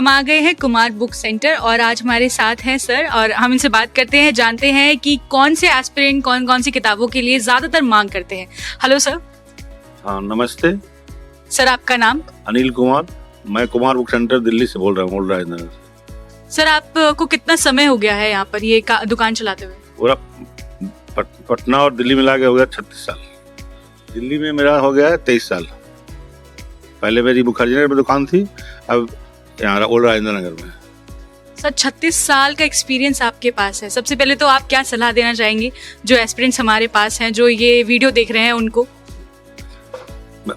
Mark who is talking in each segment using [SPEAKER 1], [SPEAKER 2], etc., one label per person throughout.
[SPEAKER 1] हम आ गए हैं कुमार बुक सेंटर और आज हमारे साथ हैं सर और हम इनसे बात करते हैं, जानते हैं कि कौन से एस्पिरेंट कौन कौन सी किताबों के लिए ज़्यादातर मांग करते हैं। Hello sir.
[SPEAKER 2] हाँ नमस्ते
[SPEAKER 1] सर, आपका नाम?
[SPEAKER 2] अनिल कुमार, मैं कुमार बुक सेंटर दिल्ली से बोल रहा हूँ, राजेंद्र नगर से।
[SPEAKER 1] सर, आपको कितना समय हो गया है यहाँ पर ये दुकान चलाते हुए?
[SPEAKER 2] पूरा पटना और दिल्ली मिला के हो गया 36 साल। दिल्ली में मेरा हो गया है 23 साल। पहले मेरी मुखर्जी नगर में दुकान थी, अब यहाँ ओल्ड राजेंद्र नगर में।
[SPEAKER 1] सर, 36 साल का एक्सपीरियंस आपके पास है। सबसे पहले तो आप क्या सलाह देना चाहेंगे जो एस्पिरेंट्स हमारे पास हैं, जो ये वीडियो देख रहे हैं उनको?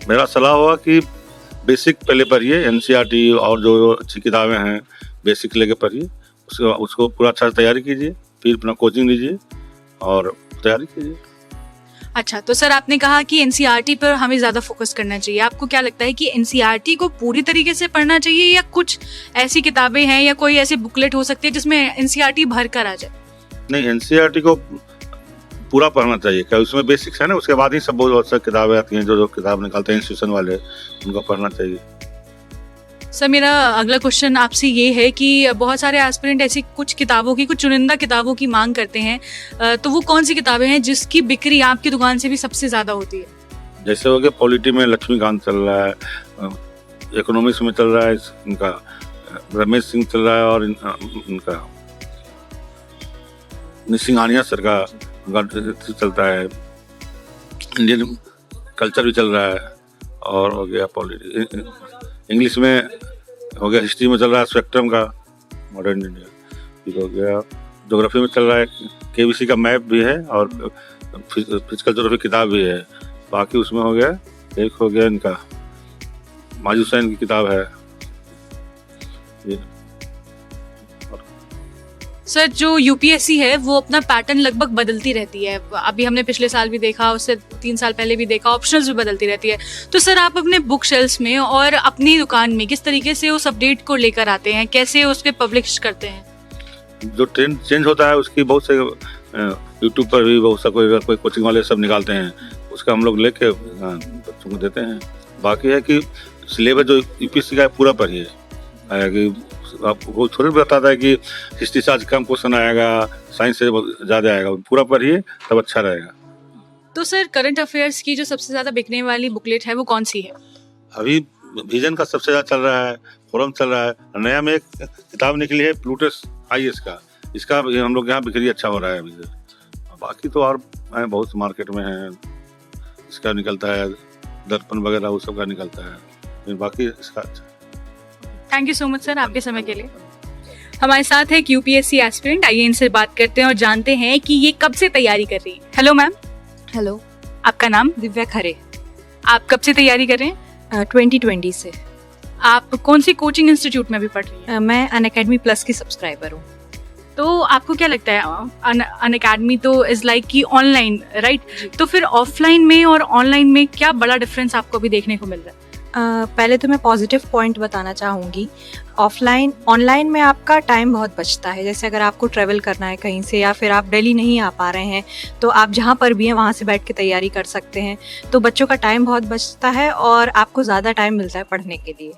[SPEAKER 2] मेरा सलाह होगा कि बेसिक पहले पढ़िए, एनसीईआरटी और जो अच्छी किताबें हैं बेसिक लेके पढ़िए, उसको पूरा अच्छा से तैयारी कीजिए, फिर अपना कोचिंग लीजिए और तैयारी कीजिए।
[SPEAKER 1] अच्छा, तो सर आपने कहा कि एनसीईआरटी पर हमें ज़्यादा फोकस करना चाहिए। आपको क्या लगता है कि एनसीईआरटी को पूरी तरीके से पढ़ना चाहिए या कुछ ऐसी किताबें हैं या कोई ऐसी बुकलेट हो सकती है जिसमें एनसीईआरटी भर कर आ जाए? नहीं,
[SPEAKER 2] एनसीईआरटी को पूरा पढ़ना चाहिए, क्या उसमें बेसिक्स है ना, उसके बाद ही सब बहुत सारी किताबें आती हैं, जो किताब निकालते हैं इंस्टीट्यूशन वाले, उनको पढ़ना चाहिए।
[SPEAKER 1] सर, मेरा अगला क्वेश्चन आपसे ये है कि बहुत सारे एस्पिरेंट ऐसी कुछ चुनिंदा किताबों की मांग करते हैं, तो वो कौन सी किताबें हैं जिसकी बिक्री आपकी दुकान से भी सबसे ज़्यादा होती है?
[SPEAKER 2] जैसे हो गया पॉलिटी में लक्ष्मीकांत चल रहा है, इकोनॉमिक्स में चल रहा है इनका रमेश सिंह चल रहा है, और इनका निसिंघानिया सर का चलता है, इंडियन कल्चर भी चल रहा है, और हो गया पॉलिटी। इंग्लिश में हो गया, हिस्ट्री में चल रहा है स्पेक्ट्रम का मॉडर्न इंडिया, फिर हो गया ज्योग्राफी में चल रहा है केबीसी का मैप भी है और फिजिकल ज्योग्राफी किताब भी है। बाकी उसमें हो गया, एक हो गया इनका माजिद हुसैन की किताब है।
[SPEAKER 1] सर, जो यूपीएससी है वो अपना पैटर्न लगभग बदलती रहती है। अभी हमने पिछले साल भी देखा, उससे 3 साल पहले भी देखा, ऑप्शनल्स भी बदलती रहती है। तो सर, आप अपने बुक शेल्फ्स में और अपनी दुकान में किस तरीके से उस अपडेट को लेकर आते हैं, कैसे उस पर पब्लिश करते हैं?
[SPEAKER 2] जो ट्रेंड चेंज होता है उसकी बहुत से यूट्यूब पर भी बहुत सा कोई कोचिंग वाले सब निकालते हैं, उसका हम लोग लेके बच्चों को देते हैं। बाकी है कि सिलेबस जो यूपीएससी का पूरा पढ़िए, कि आपको थोड़ी बताता है कि हिस्ट्री से आज कम क्वेश्चन आएगा, साइंस से ज़्यादा आएगा, पूरा पढ़िए तब अच्छा रहेगा।
[SPEAKER 1] तो सर, करंट अफेयर्स की जो सबसे ज़्यादा बिकने वाली बुकलेट है वो कौन सी है?
[SPEAKER 2] अभी विजन का सबसे ज़्यादा चल रहा है, फोरम चल रहा है, नया में एक किताब निकली है प्लूटस आईएएस का, इसका हम लोग यहाँ बिक्री अच्छा हो रहा है अभी। बाकी तो और बहुत मार्केट में है, इसका निकलता है दर्पण वगैरह, वो सब का निकलता है, फिर बाकी इसका अच्छा।
[SPEAKER 1] Thank you so much sir आपके समय के लिए। हमारे साथ है एक यूपीएससी एस्पिरेंट, आइए इनसे बात करते हैं और जानते हैं कि ये कब से तैयारी कर रही है। Hello ma'am.
[SPEAKER 3] हेलो,
[SPEAKER 1] आपका नाम?
[SPEAKER 3] दिव्या खरे।
[SPEAKER 1] आप कब से तैयारी कर रहे हैं?
[SPEAKER 3] 2020 से।
[SPEAKER 1] आप कौन सी कोचिंग इंस्टीट्यूट में भी पढ़ रही हैं?
[SPEAKER 3] मैं अनअकैडमी प्लस की सब्सक्राइबर हूँ।
[SPEAKER 1] तो आपको क्या लगता है, अनअकैडमी तो इज लाइक कि ऑनलाइन, राइट? तो फिर ऑफलाइन में और ऑनलाइन में क्या बड़ा डिफरेंस आपको अभी देखने को मिल रहा है?
[SPEAKER 3] पहले तो मैं पॉजिटिव पॉइंट बताना चाहूँगी। ऑनलाइन में आपका टाइम बहुत बचता है। जैसे अगर आपको ट्रैवल करना है कहीं से, या फिर आप दिल्ली नहीं आ पा रहे हैं, तो आप जहाँ पर भी हैं वहाँ से बैठ के तैयारी कर सकते हैं। तो बच्चों का टाइम बहुत बचता है और आपको ज़्यादा टाइम मिलता है पढ़ने के लिए।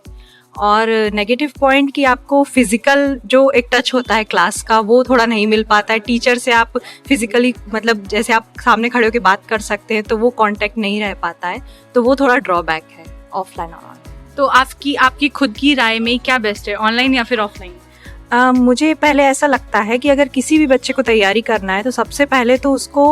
[SPEAKER 3] और नेगेटिव पॉइंट कि आपको फिजिकल जो एक टच होता है क्लास का, वो थोड़ा नहीं मिल पाता है। टीचर से आप फिजिकली, मतलब जैसे आप सामने खड़े होकर बात कर सकते हैं, तो वो कांटेक्ट नहीं रह पाता है, तो वो थोड़ा ड्रॉबैक है ऑफलाइन और ऑनलाइन।
[SPEAKER 1] तो आपकी खुद की राय में क्या बेस्ट है, ऑनलाइन या फिर ऑफलाइन?
[SPEAKER 3] मुझे पहले ऐसा लगता है कि अगर किसी भी बच्चे को तैयारी करना है तो सबसे पहले तो उसको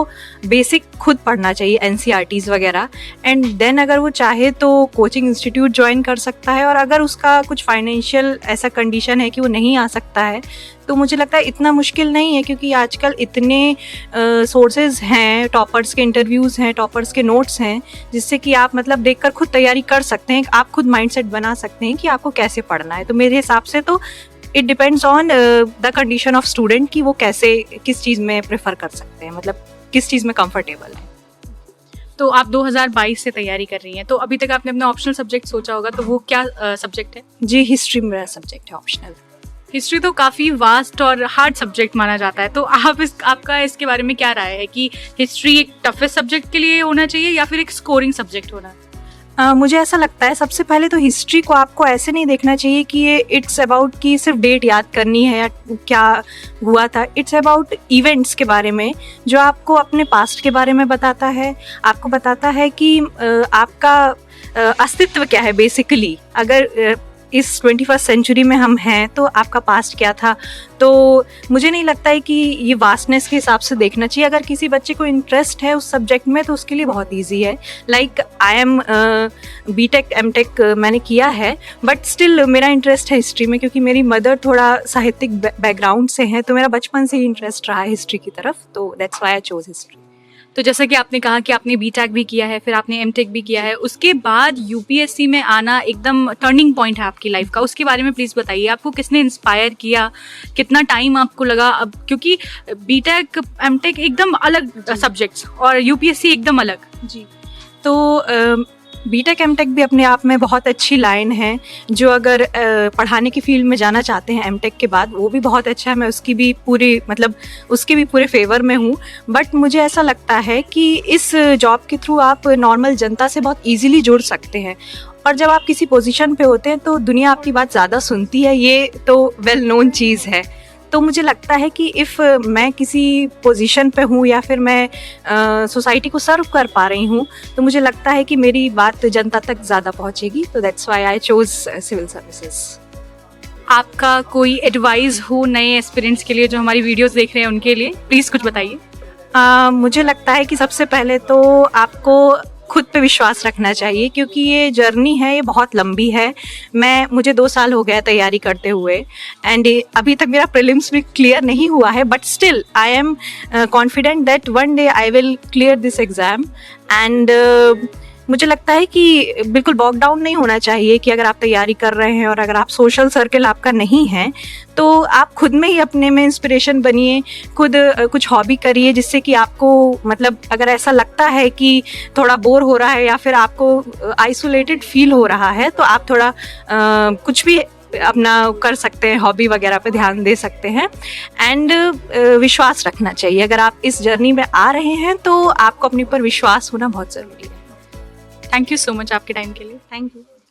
[SPEAKER 3] बेसिक खुद पढ़ना चाहिए, एनसीईआरटीज वगैरह, एंड देन अगर वो चाहे तो कोचिंग इंस्टीट्यूट ज्वाइन कर सकता है। और अगर उसका कुछ फाइनेंशियल ऐसा कंडीशन है कि वो नहीं आ सकता है, तो मुझे लगता है इतना मुश्किल नहीं है, क्योंकि आजकल इतने सोर्सेज हैं, टॉपर्स के इंटरव्यूज़ हैं, टॉपर्स के नोट्स हैं, जिससे कि आप मतलब देखकर खुद तैयारी कर सकते हैं। आप खुद माइंडसेट बना सकते हैं कि आपको कैसे पढ़ना है। तो मेरे हिसाब से तो it depends on the condition of student कि वो कैसे, किस चीज़ में प्रेफर कर सकते हैं, मतलब किस चीज़ में कंफर्टेबल है।
[SPEAKER 1] तो आप 2022 से तैयारी कर रही हैं, तो अभी तक आपने अपना ऑप्शनल सब्जेक्ट सोचा होगा, तो वो क्या सब्जेक्ट है?
[SPEAKER 3] जी, हिस्ट्री मेरा सब्जेक्ट है ऑप्शनल।
[SPEAKER 1] हिस्ट्री तो काफ़ी वास्ट और हार्ड सब्जेक्ट माना जाता है, तो आपका इसके बारे में क्या राय है कि हिस्ट्री एक टफेस्ट सब्जेक्ट के लिए होना चाहिए या फिर एक स्कोरिंग सब्जेक्ट होना?
[SPEAKER 3] मुझे ऐसा लगता है सबसे पहले तो हिस्ट्री को आपको ऐसे नहीं देखना चाहिए कि ये इट्स अबाउट कि सिर्फ डेट याद करनी है या क्या हुआ था। इट्स अबाउट इवेंट्स के बारे में जो आपको अपने पास्ट के बारे में बताता है, आपको बताता है कि आपका अस्तित्व क्या है बेसिकली। अगर इस 21st सेंचुरी में हम हैं तो आपका पास्ट क्या था। तो मुझे नहीं लगता है कि ये वास्टनेस के हिसाब से देखना चाहिए। अगर किसी बच्चे को इंटरेस्ट है उस सब्जेक्ट में तो उसके लिए बहुत इजी है। Like I am BTech MTech मैंने किया है, बट स्टिल मेरा इंटरेस्ट है हिस्ट्री में, क्योंकि मेरी मदर थोड़ा साहित्यिक बैकग्राउंड से है, तो मेरा बचपन से ही इंटरेस्ट रहा है हिस्ट्री की तरफ, तो that's why I chose history.
[SPEAKER 1] तो जैसा कि आपने कहा कि आपने बीटेक भी किया है, फिर आपने एमटेक भी किया है, उसके बाद यूपीएससी में आना एकदम टर्निंग पॉइंट है आपकी लाइफ का, उसके बारे में प्लीज़ बताइए। आपको किसने इंस्पायर किया, कितना टाइम आपको लगा? अब क्योंकि बीटेक एमटेक एकदम अलग सब्जेक्ट्स और यूपीएससी एकदम अलग।
[SPEAKER 3] जी, तो बीटेक एमटेक भी अपने आप में बहुत अच्छी लाइन है। जो अगर पढ़ाने की फील्ड में जाना चाहते हैं एमटेक के बाद, वो भी बहुत अच्छा है। मैं उसकी भी पूरी मतलब उसके भी पूरे फेवर में हूँ। बट मुझे ऐसा लगता है कि इस जॉब के थ्रू आप नॉर्मल जनता से बहुत इजीली जुड़ सकते हैं, और जब आप किसी पोजीशन पे होते हैं तो दुनिया आपकी बात ज़्यादा सुनती है, ये तो वेल नोन चीज़ है। तो मुझे लगता है कि इफ़ मैं किसी पोजीशन पे हूँ या फिर मैं सोसाइटी को सर्व कर पा रही हूँ, तो मुझे लगता है कि मेरी बात जनता तक ज़्यादा पहुँचेगी। तो that's why I chose civil services.
[SPEAKER 1] आपका कोई एडवाइस हो नए एस्पिरेंट्स के लिए जो हमारी वीडियोस देख रहे हैं उनके लिए, प्लीज़ कुछ बताइए।
[SPEAKER 3] मुझे लगता है कि सबसे पहले तो आपको खुद पे विश्वास रखना चाहिए, क्योंकि ये जर्नी है, ये बहुत लंबी है। मुझे 2 साल हो गया तैयारी करते हुए, एंड अभी तक मेरा प्रीलिम्स भी क्लियर नहीं हुआ है, but still I am confident that one day I will clear this exam. And मुझे लगता है कि बिल्कुल बॉक डाउन नहीं होना चाहिए कि अगर आप तैयारी कर रहे हैं और अगर आप सोशल सर्कल आपका नहीं है, तो आप खुद में ही अपने में इंस्पिरेशन बनिए, खुद कुछ हॉबी करिए जिससे कि आपको मतलब अगर ऐसा लगता है कि थोड़ा बोर हो रहा है या फिर आपको आइसोलेटेड फील हो रहा है, तो आप थोड़ा कुछ भी अपना कर सकते हैं, हॉबी वगैरह पे ध्यान दे सकते हैं। एंड विश्वास रखना चाहिए। अगर आप इस जर्नी में आ रहे हैं तो आपको अपने ऊपर विश्वास होना बहुत ज़रूरी है।
[SPEAKER 1] थैंक यू सो मच आपके टाइम के लिए।
[SPEAKER 3] Thank you.